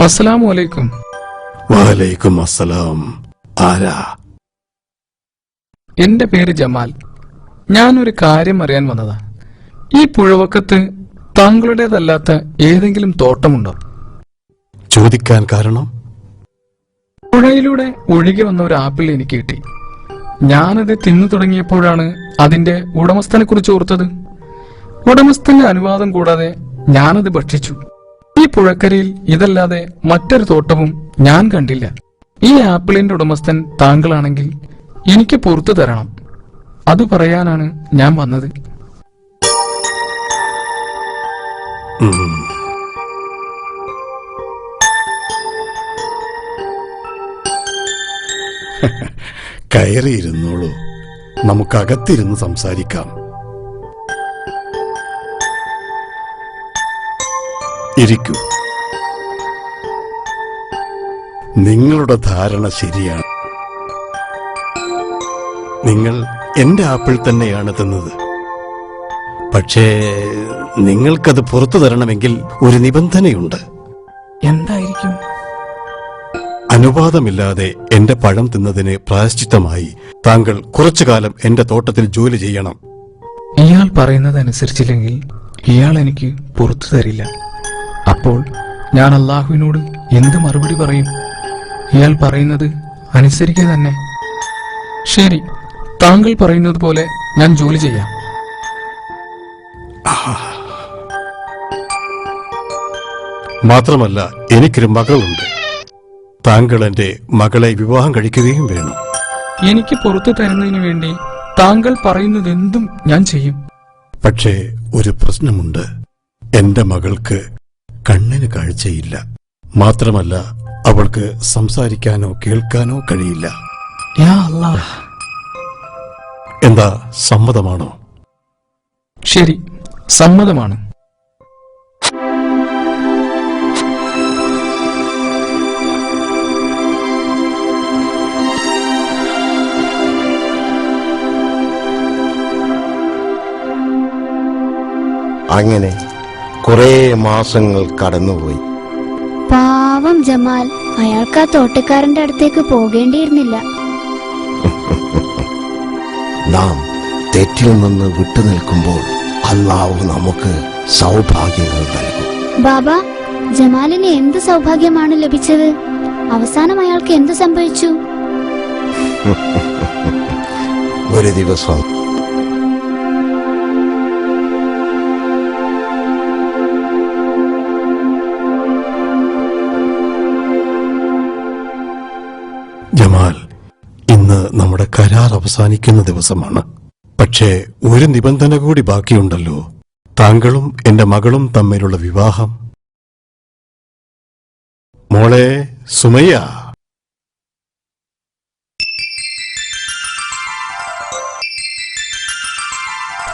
അസ്സലാമു അലൈക്കും. വഅലൈക്കും അസ്സലാം. ആരാ? എന്റെ പേര് ജമാൽ. ഞാനൊരു കാര്യം അറിയാൻ വന്നതാ. ഈ പുഴവക്കത്ത് താങ്കളുടേതല്ലാത്ത ഏതെങ്കിലും തോട്ടമുണ്ടോ? ചോദിക്കാൻ കാരണം? പുഴയിലൂടെ ഒഴുകി വന്ന ഒരു ആപ്പിൾ എനിക്ക് കിട്ടി. ഞാനത് തിന്നു തുടങ്ങിയപ്പോഴാണ് അതിന്റെ ഉടമസ്ഥനെ കുറിച്ച് ഓർത്തത്. ഉടമസ്ഥന്റെ അനുവാദം കൂടാതെ ഞാനത് ഭക്ഷിച്ചു. ഈ പുഴക്കരയിൽ ഇതല്ലാതെ മറ്റൊരു തോട്ടവും ഞാൻ കണ്ടില്ല. ഈ ആപ്പിളിന്റെ ഉടമസ്ഥൻ താങ്കളാണെങ്കിൽ എനിക്ക് പുറത്തു തരണം. അത് പറയാനാണ് ഞാൻ വന്നത്. കയറിയിരുന്നോളൂ, നമുക്കകത്തിരുന്ന് സംസാരിക്കാം. ഇരിക്കൂ. നിങ്ങളുടെ ധാരണ ശരിയാണ്. നിങ്ങൾ എന്റെ ആപ്പിൾ തന്നെയാണ് തിന്നത്. പക്ഷേ നിങ്ങൾക്കത് പുറത്തു തരണമെങ്കിൽ ഒരു നിബന്ധനയുണ്ട്. എന്തായിരിക്കും? അനുവാദമില്ലാതെ എന്റെ പഴം തിന്നതിന് പ്രായശ്ചിത്തമായി താങ്കൾ കുറച്ചു കാലം എന്റെ തോട്ടത്തിൽ ജോലി ചെയ്യണം. ഇയാൾ പറയുന്നതനുസരിച്ചില്ലെങ്കിൽ ഇയാൾ എനിക്ക് പുറത്തു തരില്ല. അപ്പോൾ ഞാൻ അള്ളാഹുവിനോട് എന്ത് മറുപടി പറയും? ഇയാൾ പറയുന്നത് അനുസരിക്കുക തന്നെ. ശരി, താങ്കൾ പറയുന്നത് പോലെ ഞാൻ ജോലി ചെയ്യാം. മാത്രമല്ല, എനിക്കൊരു മകളുണ്ട്. താങ്കൾ എന്റെ മകളെ വിവാഹം കഴിക്കുകയും വേണം. എനിക്ക് പുറത്തു തരുന്നതിന് വേണ്ടി താങ്കൾ പറയുന്നതെന്തും ഞാൻ ചെയ്യും. പക്ഷേ ഒരു പ്രശ്നമുണ്ട്. എന്റെ മകൾക്ക് കണ്ണിന് കാഴ്ചയില്ല. മാത്രമല്ല, അവൾക്ക് സംസാരിക്കാനോ കേൾക്കാനോ കഴിയില്ല. യാ അല്ലാഹ്. എന്താ, സമ്മതമാണോ? ശരി, സമ്മതമാണ്. അങ്ങനെ കുറെ മാസങ്ങൾ കടന്നുപോയി. പാവം ജമാൽ, അയാൾക്ക് ആ തോട്ടക്കാരന്റെ അടുത്തേക്ക് പോകേണ്ടിയിരുന്നില്ല. നാം തെറ്റിൽ നിന്ന് വിട്ടുനിൽക്കുമ്പോൾ അല്ലാഹു നമുക്ക് സൗഭാഗ്യങ്ങൾ നൽകും. ബാബ, ജമാലിന് എന്ത് സൗഭാഗ്യമാണ് ലഭിച്ചത്? അവസാനം അയാൾക്ക് എന്ത് സംഭവിച്ചു? ഒരു ദിവസം ജമാൽ, ഇന്ന് നമ്മുടെ കരാർ അവസാനിക്കുന്ന ദിവസമാണ്. പക്ഷേ ഒരു നിബന്ധന കൂടി ബാക്കിയുണ്ടല്ലോ. താങ്കളും എന്റെ മകളും തമ്മിലുള്ള വിവാഹം. മോളെ സുമയ്യ,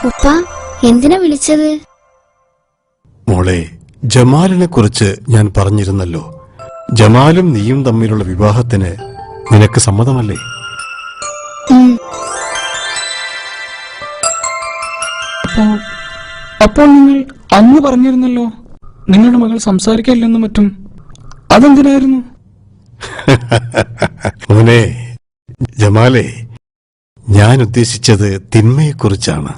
ഉപ്പ, എന്തിനാ വിളിച്ചത്? മോളെ, ജമാലിനെ കുറിച്ച് ഞാൻ പറഞ്ഞിരുന്നല്ലോ. ജമാലും നീയും തമ്മിലുള്ള വിവാഹത്തിന് നിനക്ക് സമ്മതമല്ലേ? അപ്പോൾ നിങ്ങൾ അന്ന് പറഞ്ഞിരുന്നല്ലോ നിങ്ങളുടെ മകൾ സംസാരിക്കില്ലെന്നും മറ്റും. അതെന്തിനായിരുന്നു? മോനെ ജമാലെ, ഞാൻ ഉദ്ദേശിച്ചത് തിന്മയെക്കുറിച്ചാണ്.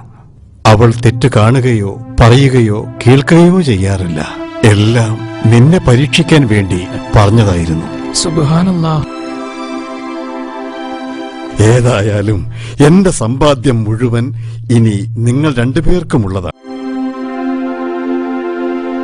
അവൾ തെറ്റ് കാണുകയോ പറയുകയോ കേൾക്കുകയോ ചെയ്യാറില്ല. എല്ലാം നിന്നെ പരീക്ഷിക്കാൻ വേണ്ടി പറഞ്ഞതായിരുന്നു. സുബ്ഹാനല്ലാഹ്. ഏതായാലും എന്റെ സമ്പാദ്യം മുഴുവൻ ഇനി നിങ്ങൾ രണ്ടുപേർക്കുമുള്ളതാണ്.